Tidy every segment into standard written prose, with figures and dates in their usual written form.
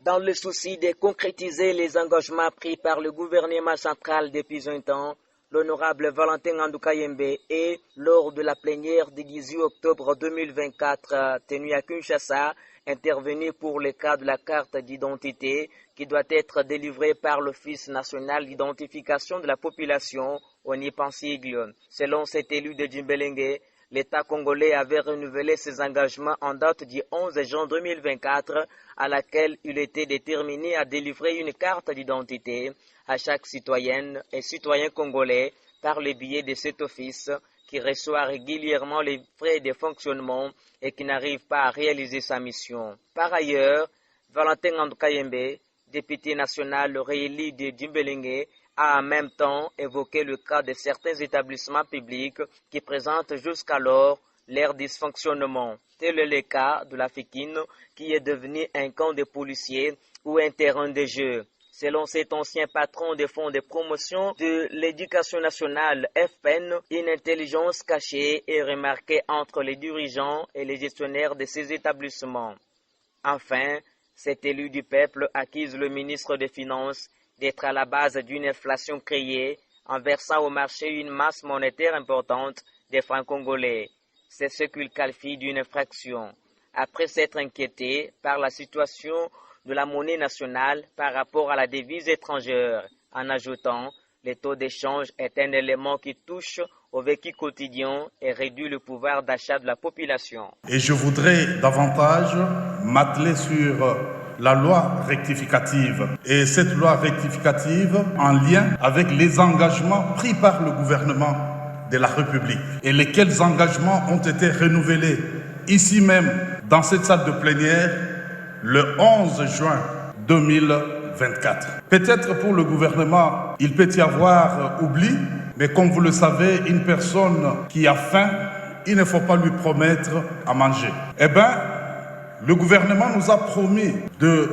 Dans le souci de concrétiser les engagements pris par le gouvernement central depuis un temps, l'honorable Valentin Andukayembe est, lors de la plénière du 18 octobre 2024 tenue à Kinshasa, intervenu pour le cas de la carte d'identité qui doit être délivrée par l'Office national d'identification de la population, ONIPAN-Sigle. Selon cet élu de Djimbelengue, l'État congolais avait renouvelé ses engagements en date du 11 juin 2024 à laquelle il était déterminé à délivrer une carte d'identité à chaque citoyenne et citoyen congolais par le biais de cet office qui reçoit régulièrement les frais de fonctionnement et qui n'arrive pas à réaliser sa mission. Par ailleurs, Valentin Andukayembe, député national réélu de Djimbelengue, a en même temps évoqué le cas de certains établissements publics qui présentent jusqu'alors leur dysfonctionnement. Tel est le cas de la FIKIN qui est devenu un camp de policiers ou un terrain de jeu. Selon cet ancien patron des fonds de promotion de l'éducation nationale FPN, une intelligence cachée est remarquée entre les dirigeants et les gestionnaires de ces établissements. Enfin, cet élu du peuple accuse le ministre des Finances d'être à la base d'une inflation créée en versant au marché une masse monétaire importante des francs congolais. C'est ce qu'il qualifie d'une infraction. Après s'être inquiété par la situation de la monnaie nationale par rapport à la devise étrangère, en ajoutant « le taux d'échange est un élément qui touche au vécu quotidien et réduit le pouvoir d'achat de la population ». Et je voudrais davantage m'atteler sur la loi rectificative. Et cette loi rectificative en lien avec les engagements pris par le gouvernement de la République. Et lesquels engagements ont été renouvelés ici même, dans cette salle de plénière, le 11 juin 2024. Peut-être pour le gouvernement, il peut y avoir oubli, mais comme vous le savez, une personne qui a faim, il ne faut pas lui promettre à manger. Eh bien, le gouvernement nous a promis de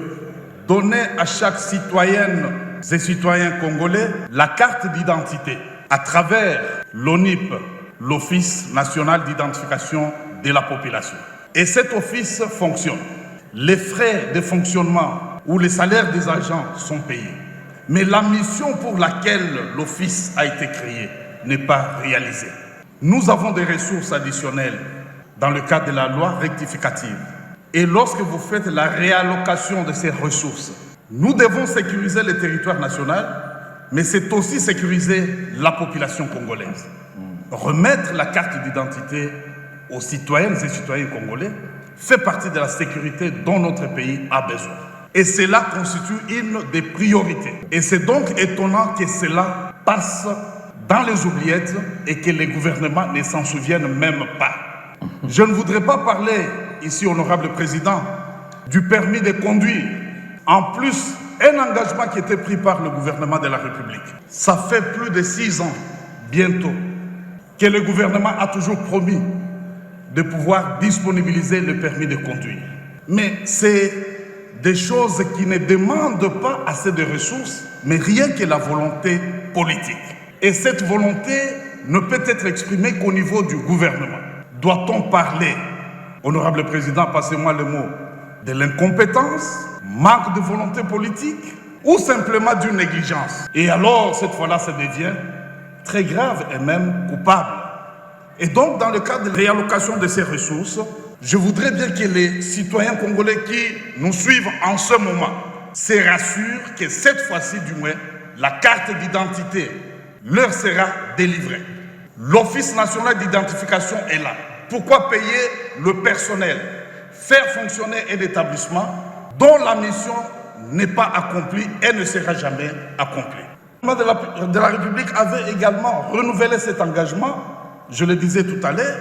donner à chaque citoyenne et citoyen congolais la carte d'identité à travers l'ONIP, l'Office national d'identification de la population. Et cet office fonctionne. Les frais de fonctionnement ou les salaires des agents sont payés. Mais la mission pour laquelle l'office a été créé n'est pas réalisée. Nous avons des ressources additionnelles dans le cadre de la loi rectificative. Et lorsque vous faites la réallocation de ces ressources, nous devons sécuriser le territoire national, mais c'est aussi sécuriser la population congolaise. Remettre la carte d'identité aux citoyennes et citoyens congolais fait partie de la sécurité dont notre pays a besoin. Et cela constitue une des priorités. Et c'est donc étonnant que cela passe dans les oubliettes et que les gouvernements ne s'en souviennent même pas. Je ne voudrais pas parler ici, honorable président, du permis de conduire. En plus, un engagement qui était pris par le gouvernement de la République. Ça fait plus de 6 ans, bientôt, que le gouvernement a toujours promis de pouvoir disponibiliser le permis de conduire. Mais c'est des choses qui ne demandent pas assez de ressources, mais rien que la volonté politique. Et cette volonté ne peut être exprimée qu'au niveau du gouvernement. Doit-on parler, honorable président, passez-moi le mot, de l'incompétence, manque de volonté politique ou simplement d'une négligence? Et alors, cette fois-là, ça devient très grave et même coupable. Et donc, dans le cadre de la réallocation de ces ressources, je voudrais bien que les citoyens congolais qui nous suivent en ce moment se rassurent que cette fois-ci, du moins, la carte d'identité leur sera délivrée. L'Office national d'identification est là. Pourquoi payer le personnel, faire fonctionner un établissement dont la mission n'est pas accomplie et ne sera jamais accomplie? Le gouvernement de la République avait également renouvelé cet engagement. Je le disais tout à l'heure,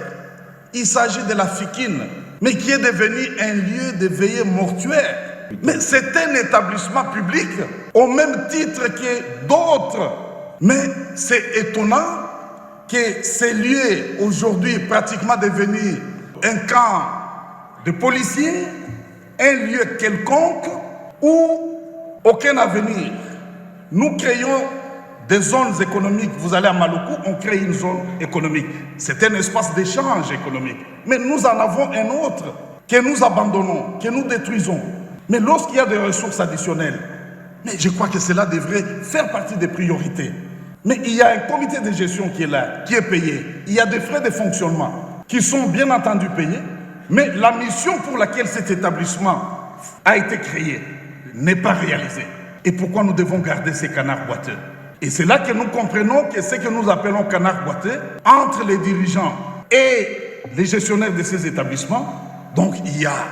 il s'agit de la FIKIN, mais qui est devenu un lieu de veillée mortuaire. Mais c'est un établissement public au même titre que d'autres. Mais c'est étonnant que ces lieux aujourd'hui pratiquement devenu un camp de policiers, un lieu quelconque où aucun avenir. Nous créons des zones économiques. Vous allez à Maluku, on crée une zone économique. C'est un espace d'échange économique. Mais nous en avons un autre que nous abandonnons, que nous détruisons. Mais lorsqu'il y a des ressources additionnelles, mais je crois que cela devrait faire partie des priorités. Mais il y a un comité de gestion qui est là, qui est payé. Il y a des frais de fonctionnement qui sont bien entendu payés, mais la mission pour laquelle cet établissement a été créé n'est pas réalisée. Et pourquoi nous devons garder ces canards boiteux? Et c'est là que nous comprenons que ce que nous appelons canards boiteux, entre les dirigeants et les gestionnaires de ces établissements, donc il y a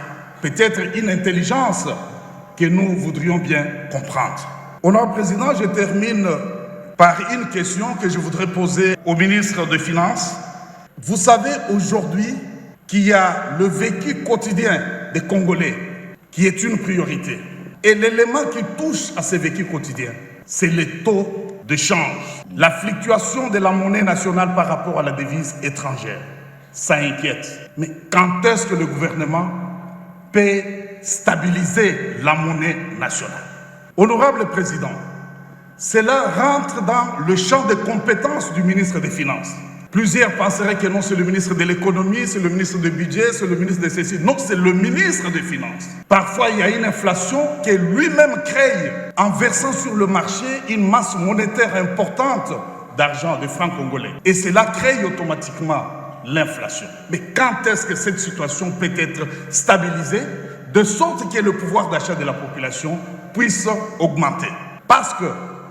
peut-être une intelligence que nous voudrions bien comprendre. Honorable Président, je termine par une question que je voudrais poser au ministre des Finances. Vous savez aujourd'hui qu'il y a le vécu quotidien des Congolais qui est une priorité. Et l'élément qui touche à ce vécu quotidien, c'est les taux de change, la fluctuation de la monnaie nationale par rapport à la devise étrangère. Ça inquiète. Mais quand est-ce que le gouvernement peut stabiliser la monnaie nationale? Honorable Président, cela rentre dans le champ de compétences du ministre des Finances. Plusieurs penseraient que non, c'est le ministre de l'économie, c'est le ministre du budget, c'est le ministre de ceci. Non, c'est le ministre des Finances. Parfois, il y a une inflation que lui-même crée en versant sur le marché une masse monétaire importante d'argent, de francs congolais. Et cela crée automatiquement l'inflation. Mais quand est-ce que cette situation peut être stabilisée de sorte que le pouvoir d'achat de la population puisse augmenter? Parce que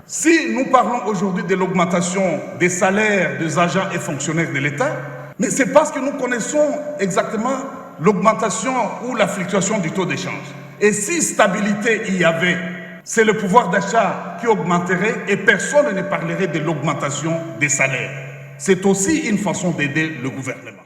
si nous parlons aujourd'hui de l'augmentation des salaires des agents et fonctionnaires de l'État, mais c'est parce que nous connaissons exactement l'augmentation ou la fluctuation du taux d'échange. Et si stabilité il y avait, c'est le pouvoir d'achat qui augmenterait et personne ne parlerait de l'augmentation des salaires. C'est aussi une façon d'aider le gouvernement.